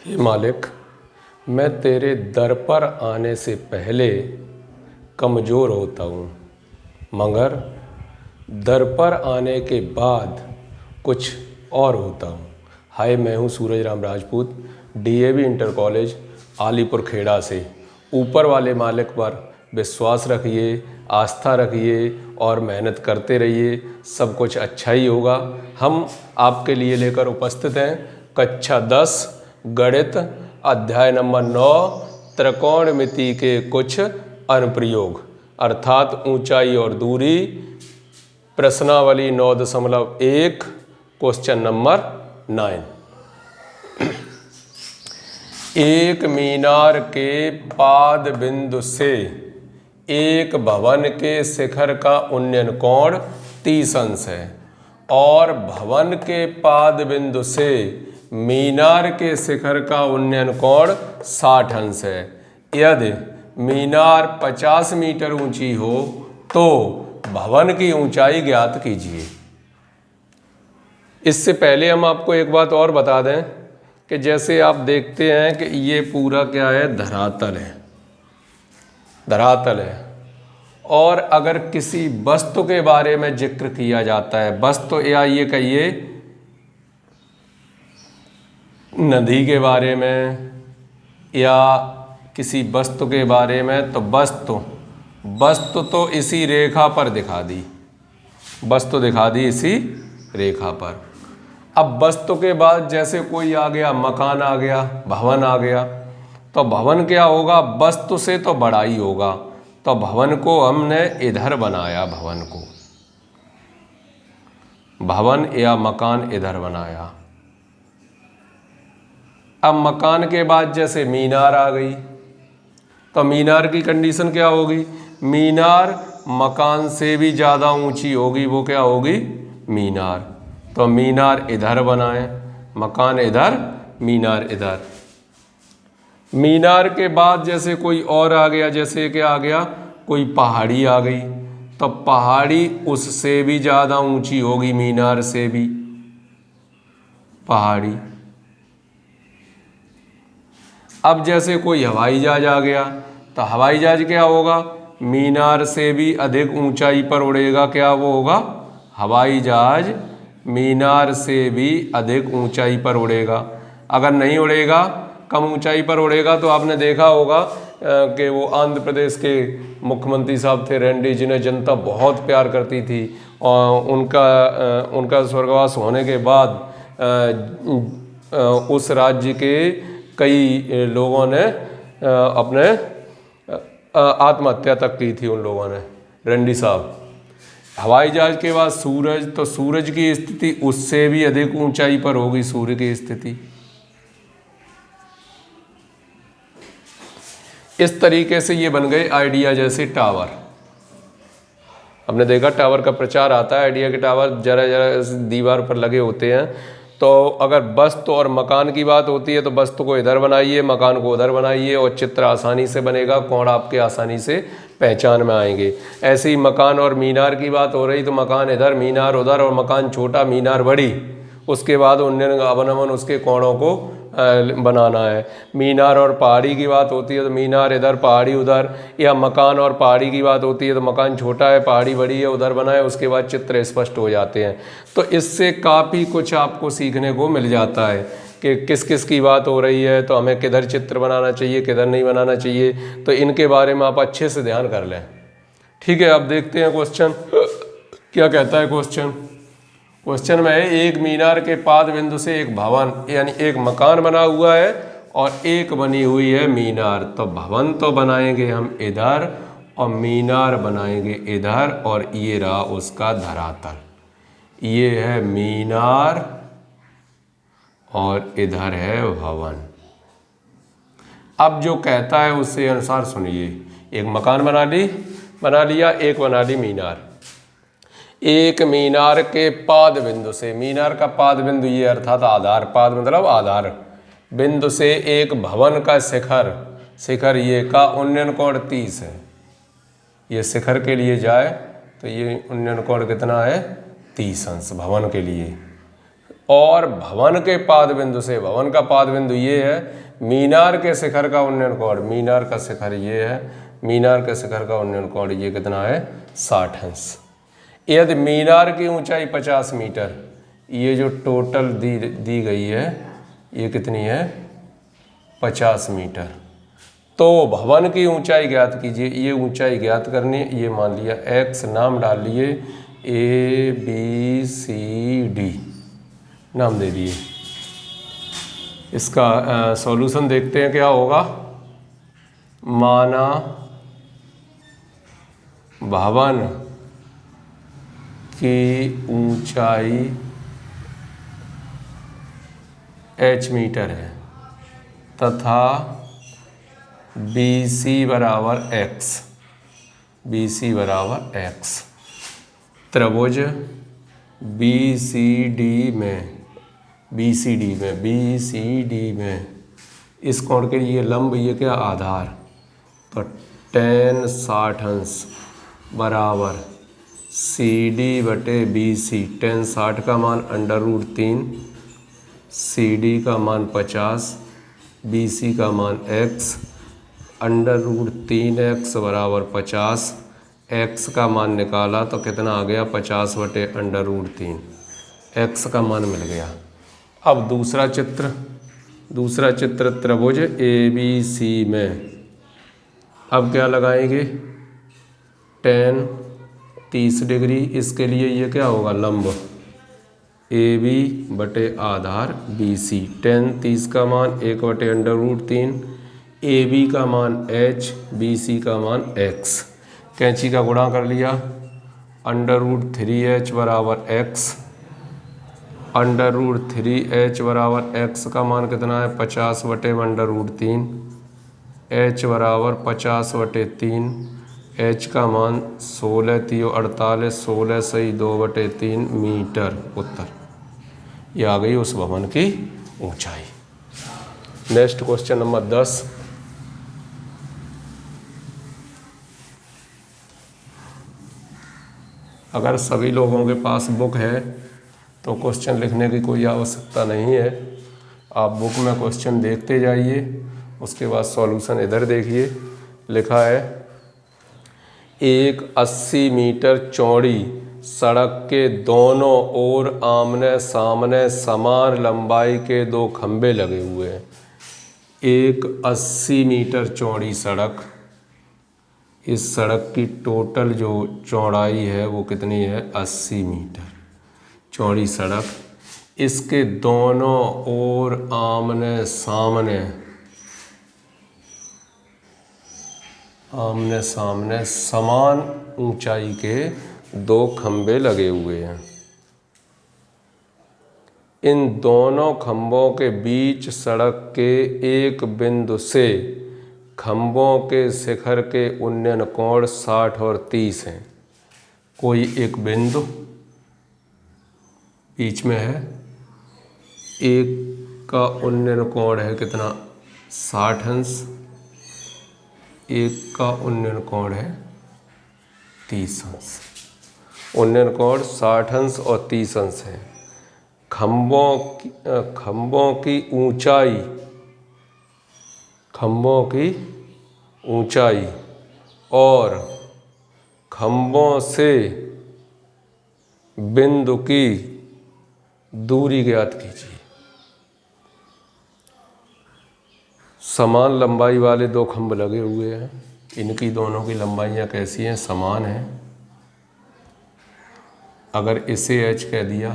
हे मालिक, मैं तेरे दर पर आने से पहले कमज़ोर होता हूँ, मगर दर पर आने के बाद कुछ और होता हूँ। हाय, मैं हूँ Suraj Ram Rajput, DAV inter college Alipur Khera से। ऊपर वाले मालिक पर विश्वास रखिए, आस्था रखिए और मेहनत करते रहिए, सब कुछ अच्छा ही होगा। हम आपके लिए लेकर उपस्थित हैं कक्षा 10 गणित अध्याय नंबर 9 त्रिकोणमिति के कुछ अनुप्रयोग अर्थात ऊंचाई और दूरी, प्रश्नावली 9.1 क्वेश्चन नंबर 9। एक मीनार के पाद बिंदु से एक भवन के शिखर का उन्नयन कोण 30 अंश है और भवन के पाद बिंदु से मीनार के शिखर का उन्नयन कोण 60 अंश है। यदि मीनार 50 मीटर ऊंची हो तो भवन की ऊंचाई ज्ञात कीजिए। इससे पहले हम आपको एक बात और बता दें कि जैसे आप देखते हैं कि ये पूरा क्या है, धरातल है, धरातल है। और अगर किसी वस्तु के बारे में जिक्र किया जाता है, वस्तु या ये कहिए नदी के बारे में या किसी वस्तु के बारे में, तो वस्तु तो इसी रेखा पर दिखा दी, वस्तु दिखा दी इसी रेखा पर। अब वस्तु के बाद जैसे कोई आ गया, मकान आ गया, भवन आ गया, तो भवन क्या होगा, वस्तु से तो बड़ा ही होगा। तो भवन को हमने इधर बनाया, भवन या मकान इधर बनाया। अब मकान के बाद जैसे मीनार आ गई, तो मीनार की कंडीशन क्या होगी, मीनार मकान से भी ज़्यादा ऊंची होगी, वो क्या होगी, मीनार। तो मीनार इधर बनाए, मकान इधर, मीनार इधर। मीनार के बाद जैसे कोई और आ गया, जैसे क्या आ गया, कोई पहाड़ी आ गई, तो पहाड़ी उससे भी ज़्यादा ऊंची होगी, मीनार से भी, पहाड़ी। अब जैसे कोई हवाई जहाज आ गया, तो हवाई जहाज क्या होगा, मीनार से भी अधिक ऊंचाई पर उड़ेगा, क्या वो होगा, हवाई जहाज मीनार से भी अधिक ऊंचाई पर उड़ेगा। अगर नहीं उड़ेगा, कम ऊंचाई पर उड़ेगा, तो आपने देखा होगा कि वो आंध्र प्रदेश के मुख्यमंत्री साहब थे रेड्डी, जिन्हें जनता बहुत प्यार करती थी, और उनका स्वर्गवास होने के बाद उस राज्य के कई लोगों ने अपने आत्महत्या तक की थी, उन लोगों ने, रेड्डी साहब। हवाई जहाज के बाद सूरज, तो सूरज की स्थिति उससे भी अधिक ऊंचाई पर होगी, सूर्य की स्थिति। इस तरीके से ये बन गए आइडिया। जैसे टावर, हमने देखा टावर का प्रचार आता है, आइडिया के टावर जरा जरा दीवार पर लगे होते हैं। तो अगर वस्तु और मकान की बात होती है, तो वस्तु को इधर बनाइए, मकान को उधर बनाइए, और चित्र आसानी से बनेगा, कोण आपके आसानी से पहचान में आएंगे। ऐसे ही मकान और मीनार की बात हो रही, तो मकान इधर, मीनार उधर, और मकान छोटा, मीनार बड़ी, उसके बाद उन्नयन अवनमन उसके कोणों को बनाना है। मीनार और पहाड़ी की बात होती है, तो मीनार इधर, पहाड़ी उधर, या मकान और पहाड़ी की बात होती है, तो मकान छोटा है, पहाड़ी बड़ी है, उधर बनाए, उसके बाद चित्र स्पष्ट हो जाते हैं। तो इससे काफ़ी कुछ आपको सीखने को मिल जाता है कि किस किस की बात हो रही है, तो हमें किधर चित्र बनाना चाहिए, किधर नहीं बनाना चाहिए। तो इनके बारे में आप अच्छे से ध्यान कर लें। ठीक है, अब देखते हैं क्वेश्चन क्या कहता है। क्वेश्चन में है, एक मीनार के पाद बिंदु से एक भवन यानी एक मकान बना हुआ है और एक बनी हुई है मीनार। तो भवन तो बनाएंगे हम इधर और मीनार बनाएंगे इधर, और ये रहा उसका धरातल, ये है मीनार और इधर है भवन। अब जो कहता है उससे अनुसार सुनिए, एक मकान बना लिया, एक बना ली मीनार। एक मीनार के पाद बिंदु से, मीनार का पाद बिंदु ये अर्थात आधार, पाद मतलब आधार बिंदु से एक भवन का शिखर ये का उन्नयन कोण 30 है। ये शिखर के लिए जाए तो ये उन्नयन कोण कितना है, 30 अंश भवन के लिए। और भवन के पाद बिंदु से, भवन का पाद बिंदु ये है, मीनार के शिखर का उन्नयन कोण, मीनार का शिखर ये है, मीनार के शिखर का उन्नयन कोण ये कितना है 60 अंश। यदि मीनार की ऊंचाई 50 मीटर, ये जो टोटल दी गई है ये कितनी है 50 मीटर, तो भवन की ऊंचाई ज्ञात कीजिए। ये ऊंचाई ज्ञात करनी है, ये मान लिया x, नाम डाल लिए ABCD नाम दे दिए। इसका सॉल्यूशन देखते हैं क्या होगा। माना भवन की ऊंचाई h मीटर है तथा BC बराबर x, BC बराबर x, त्रिभुज BCD में इस कोण के लिए लंब ये क्या आधार, तो tan 60 अंश बराबर CD बटे BC, tan 60 का मान √3, CD का मान 50, BC का मान x, √3x बराबर 50, x का मान निकाला तो कितना आ गया 50 बटे √3, x का मान मिल गया। अब दूसरा चित्र त्रिभुज ABC में अब क्या लगाएंगे, tan 30 डिग्री, इसके लिए ये क्या होगा लंब AB बटे आधार BC, tan 30 का मान 1 बटे √3, AB का मान h, BC का मान x, कैंची का गुणा कर लिया, √3h बराबर x, √3h बराबर x का मान कितना है 50 बटे √3, h बराबर 50 बटे 3, h का मान 16 3 48, 16 सही 2 बटे 3 मीटर उत्तर। ये आ गई उस भवन की ऊंचाई। Next question number 10। अगर सभी लोगों के पास बुक है तो क्वेश्चन लिखने की कोई आवश्यकता नहीं है, आप बुक में क्वेश्चन देखते जाइए, उसके बाद सॉल्यूशन इधर देखिए। लिखा है एक 80 मीटर चौड़ी सड़क के दोनों ओर आमने सामने समान लंबाई के 2 खंभे लगे हुए हैं। एक 80 मीटर चौड़ी सड़क, इस सड़क की टोटल जो चौड़ाई है वो कितनी है 80 मीटर चौड़ी सड़क, इसके दोनों ओर आमने सामने समान ऊंचाई के 2 खंभे लगे हुए हैं। इन दोनों खंभों के बीच सड़क के एक बिंदु से खंभों के शिखर के उन्नयन कोण 60 और 30 हैं। कोई एक बिंदु बीच में है, एक का उन्नयन कोण है कितना 60 अंश, एक का उन्नयन कोण है 30 अंश। उन्नयन कोण 60 अंश और 30 अंश है। खंभों की ऊंचाई और खंभों से बिंदु की दूरी ज्ञात कीजिए। समान लंबाई वाले 2 खंभ लगे हुए हैं, इनकी दोनों की लंबाइयाँ कैसी हैं, समान हैं। अगर इसे h कह दिया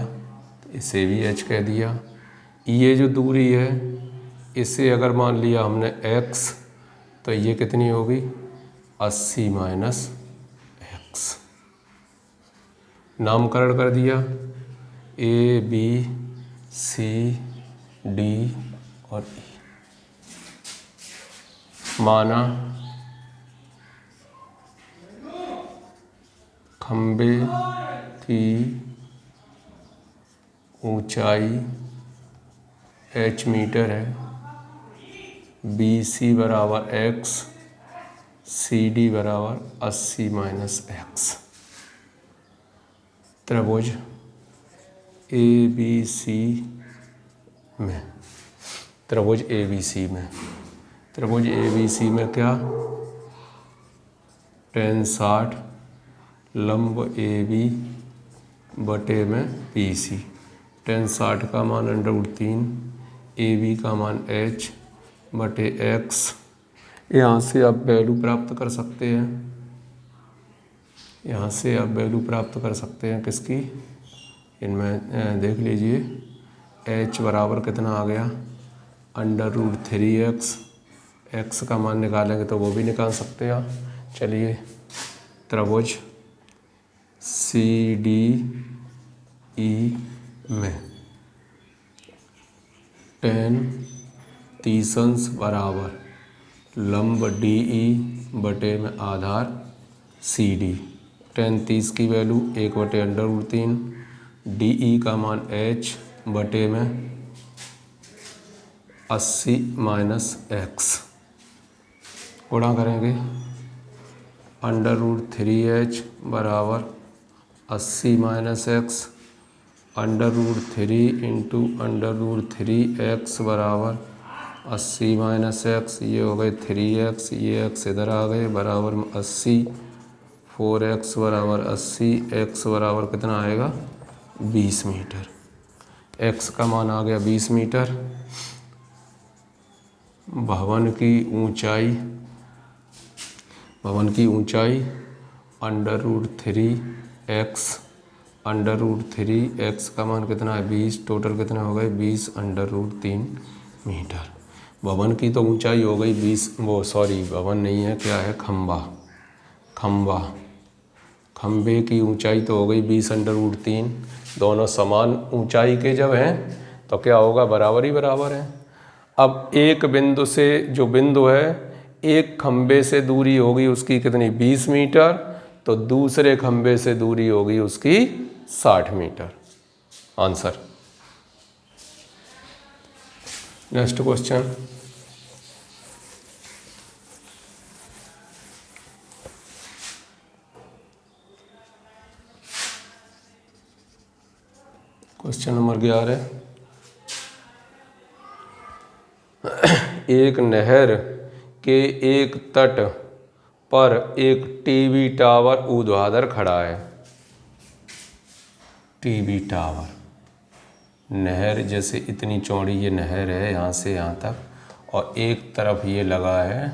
तो इसे भी h कह दिया। ये जो दूरी है इसे अगर मान लिया हमने x तो ये कितनी होगी 80 माइनस x। नामकरण कर दिया A B C D और E। माना खंबे की ऊंचाई h मीटर है, BC बराबर x, CD बराबर 80 माइनस x। त्रिभुज ABC में, त्रिभुज ABC में, त्रिभुज ABC में क्या, tan 60 लंब AB बटे में BC। tan 60 का मान √3, AB का मान h बटे x। यहाँ से आप वैल्यू प्राप्त कर सकते हैं, यहाँ से आप वैल्यू प्राप्त कर सकते हैं किसकी, इनमें देख लीजिए h बराबर कितना आ गया, √3x। x का मान निकालेंगे तो वो भी निकाल सकते हैं आप। चलिए, त्रिभुज CDE में tan 30 बराबर लंब DE बटे में आधार CD। tan 30 की वैल्यू 1/√3, DE का मान h बटे में 80 - x, गुणा करेंगे √3h बराबर 80 - x, √3 × √3x बराबर 80 - x, ये हो गए 3x, ये x इधर आ गए, बराबर 80, 4x बराबर 80, x बराबर कितना आएगा 20 मीटर। x का मान आ गया 20 मीटर। भवन की ऊंचाई, भवन की ऊंचाई √3x, √3x का मान कितना है 20, टोटल कितना हो गए 20 √3 मीटर। भवन की तो ऊंचाई हो गई 20, भवन नहीं है, क्या है, खंबा। खंबा, खंबे की ऊंचाई तो हो गई 20 √3। दोनों समान ऊंचाई के जब हैं तो क्या होगा, बराबर ही बराबर है। अब एक बिंदु से, जो बिंदु है एक खंबे से दूरी होगी उसकी कितनी 20 मीटर, तो दूसरे खंबे से दूरी होगी उसकी 60 metre. Answer. Next question, question number 11। एक नहर के एक तट पर एक टीवी टावर ऊर्ध्वाधर खड़ा है। टीवी टावर, नहर जैसे इतनी चौड़ी ये नहर है यहाँ से यहाँ तक, और एक तरफ ये लगा है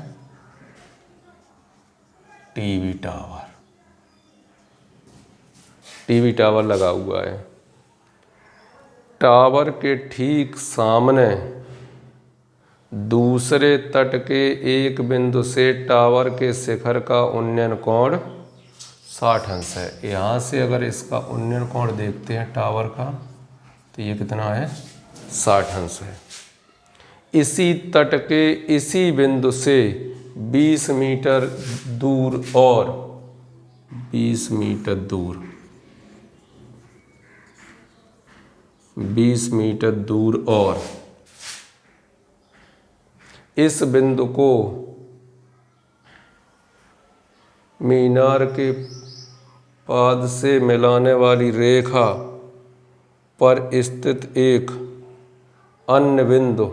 टीवी टावर। टीवी टावर लगा हुआ है। टावर के ठीक सामने दूसरे तट के एक बिंदु से टावर के शिखर का उन्नयन कोण 60 अंश है। यहाँ से अगर इसका उन्नयन कोण देखते हैं टावर का, तो ये कितना है 60 अंश है। इसी तट के इसी बिंदु से 20 मीटर दूर और 20 मीटर दूर, 20 मीटर दूर और इस बिंदु को मीनार के पाद से मिलाने वाली रेखा पर स्थित एक अन्य बिंदु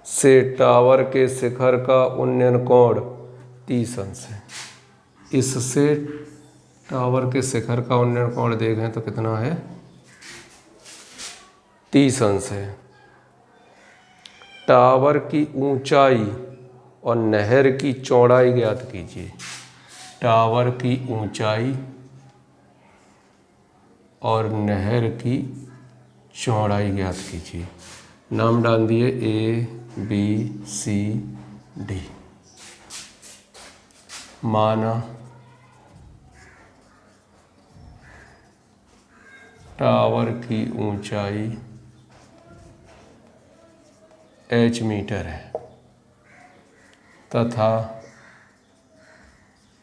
से टावर के शिखर का उन्नयन कोण 30 अंश है। इससे टावर के शिखर का उन्नयन कोण देखें तो कितना है 30 अंश है। टावर की ऊंचाई और नहर की चौड़ाई ज्ञात कीजिए। टावर की ऊंचाई और नहर की चौड़ाई ज्ञात कीजिए। नाम डाल दिए ABCD। माना टावर की ऊंचाई h मीटर है तथा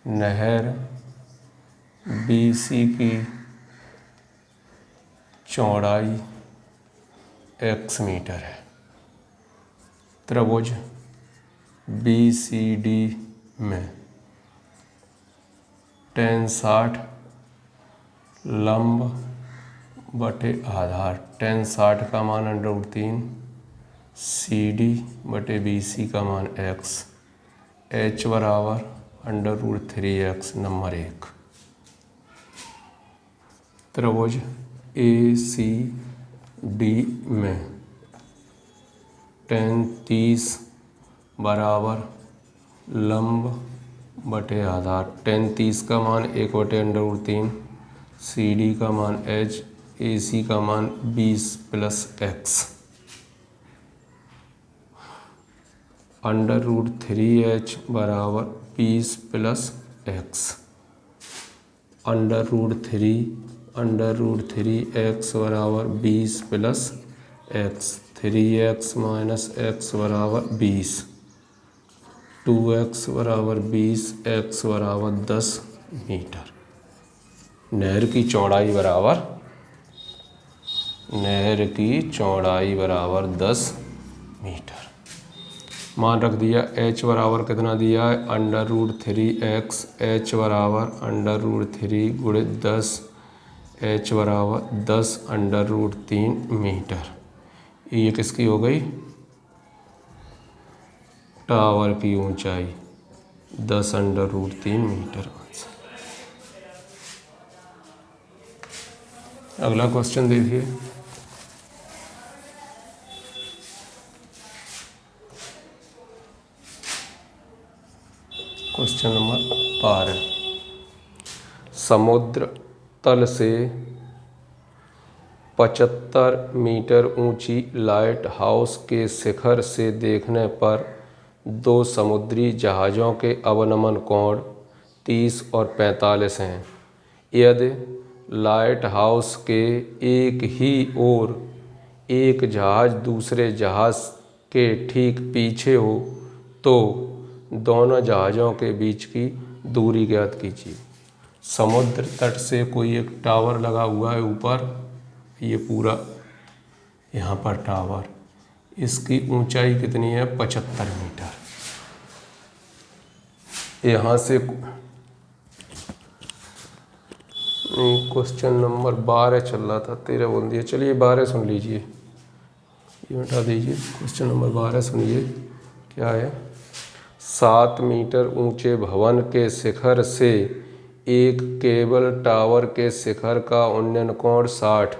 नहर BC की चौड़ाई x मीटर है। त्रिभुज BCD में tan 60 लंब बटे आधार, टेन 60 का मान √3, CD बटे BC का मान x, H बराबर √3x नंबर 1। त्रिभुज ACD में टेन 30 बराबर लंब बटे आधार, टेन 30 का मान 1 बटे √3, CD का मान H, AC का मान 20 + x, √3h बराबर 20 + x, √3x बराबर 20 + x, 3x - x बराबर 20, 2x बराबर 20, x बराबर 10 मीटर। नहर की चौड़ाई बराबर 10 मीटर। मान रख दिया। h बराबर कितना दिया है, √3x, h बराबर √3 गुणित 10, h बराबर 10 √3 मीटर। ये किसकी हो गई, टावर की ऊंचाई 10 √3 मीटर। अगला क्वेश्चन देखिए। क्वेश्चन नंबर 12, समुद्र तल से 75 मीटर ऊंची लाइट हाउस के शिखर से देखने पर दो समुद्री जहाज़ों के अवनमन कोण 30 और 45 हैं। यदि लाइट हाउस के एक ही ओर एक जहाज़ दूसरे जहाज़ के ठीक पीछे हो तो दोनों जहाज़ों के बीच की दूरी ज्ञात कीजिए। समुद्र तट से कोई एक टावर लगा हुआ है ऊपर, ये पूरा यहाँ पर टावर, इसकी ऊंचाई कितनी है, 75 मीटर। यहाँ से क्वेश्चन नंबर 12 चल रहा था, 13 बोल दिया। चलिए 12 सुन लीजिए, ये हटा दीजिए। क्वेश्चन नंबर 12 सुनिए, क्या है। 7 मीटर ऊंचे भवन के शिखर से एक केबल टावर के शिखर का उन्नयन कोण 60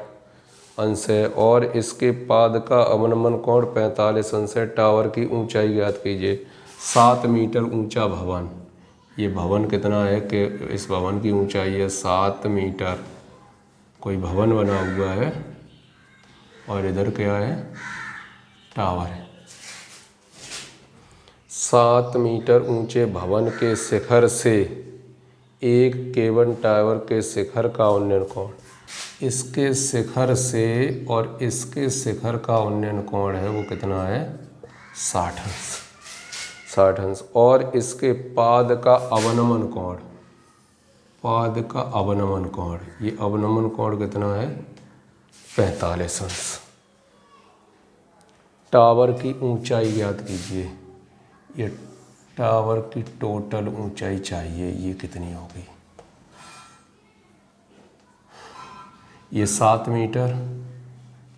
अंश है और इसके पाद का अवनमन कोण 45 अंश है। टावर की ऊंचाई ज्ञात कीजिए। 7 मीटर ऊंचा भवन, ये भवन कितना है कि इस भवन की ऊंचाई है 7 मीटर। कोई भवन बना हुआ है और इधर क्या है, टावर है। 7 मीटर ऊंचे भवन के शिखर से एक केबल टावर के शिखर का उन्नयन कोण, इसके शिखर से और इसके शिखर का उन्नयन कोण है वो कितना है, 60 अंश। 60 अंश। और इसके पाद का अवनमन कोण, पाद का अवनमन कोण, ये अवनमन कोण कितना है, 45 अंश। टावर की ऊंचाई ज्ञात कीजिए। ये टावर की टोटल ऊंचाई चाहिए, ये कितनी होगी। ये 7 मीटर,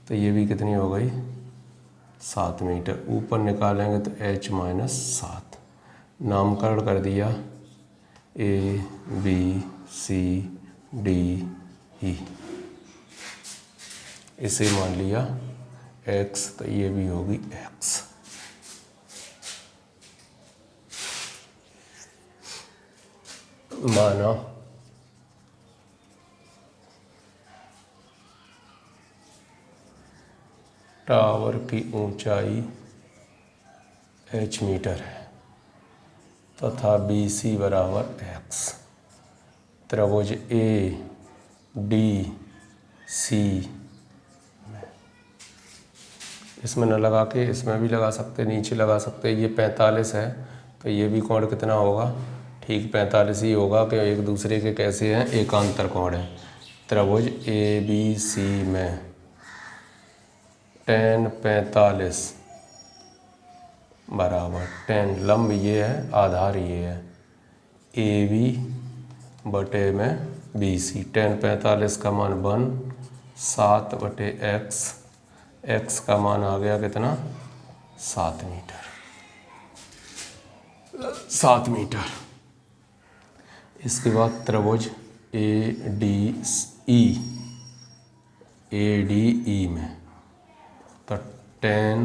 तो ये भी कितनी हो गई, 7 मीटर। ऊपर निकालेंगे तो h - 7। नामकरण कर दिया A B C D E, इसे मान लिया x, तो ये भी होगी x। माना टावर की ऊंचाई h मीटर है तथा BC बराबर x। त्रिभुज ADC इसमें न लगा के इसमें भी लगा सकते, नीचे लगा सकते। ये 45 है तो ये भी कोण कितना होगा, ठीक 45 ही होगा कि एक दूसरे के कैसे हैं, एकांतर कोण है। त्रिभुज ABC में tan 45 बराबर tan, लंब ये है, आधार ये है, AB बटे में BC। tan 45 का मान 1, 7/x, x का मान आ गया कितना 7 मीटर। 7 मीटर। इसके बाद त्रिभुज ADE में तो tan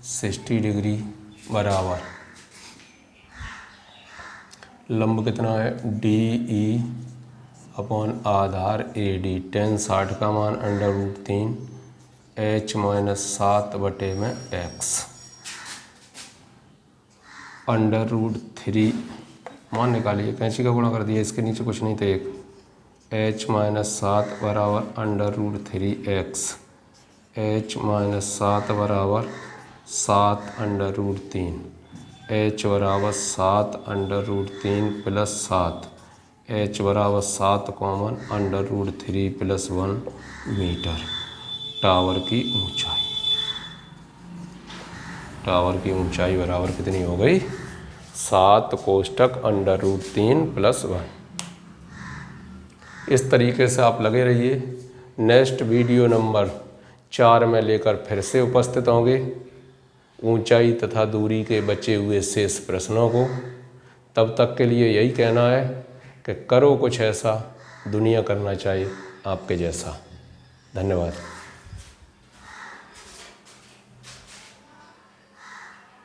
60 डिग्री बराबर लंब कितना है DE अपॉन आधार AD। tan 60 का मान √3 h माइनस 7/x √3 मान निकालिए, कैंची का गुणा कर दिया, इसके नीचे कुछ नहीं था एक, h माइनस 7 बराबर √3x, h माइनस 7 बराबर 7/3, h बराबर 7/3 प्लस 7, h बराबर 7 कॉमन √3 प्लस 1 मीटर। टावर की ऊंचाई, टावर की ऊंचाई बराबर कितनी हो गई 7 कोष्टक √3 प्लस 1। इस तरीके से आप लगे रहिए। नेक्स्ट वीडियो नंबर 4 में लेकर फिर से उपस्थित होंगे ऊंचाई तथा दूरी के बचे हुए शेष प्रश्नों को। तब तक के लिए यही कहना है कि करो कुछ ऐसा दुनिया करना चाहिए आपके जैसा। धन्यवाद।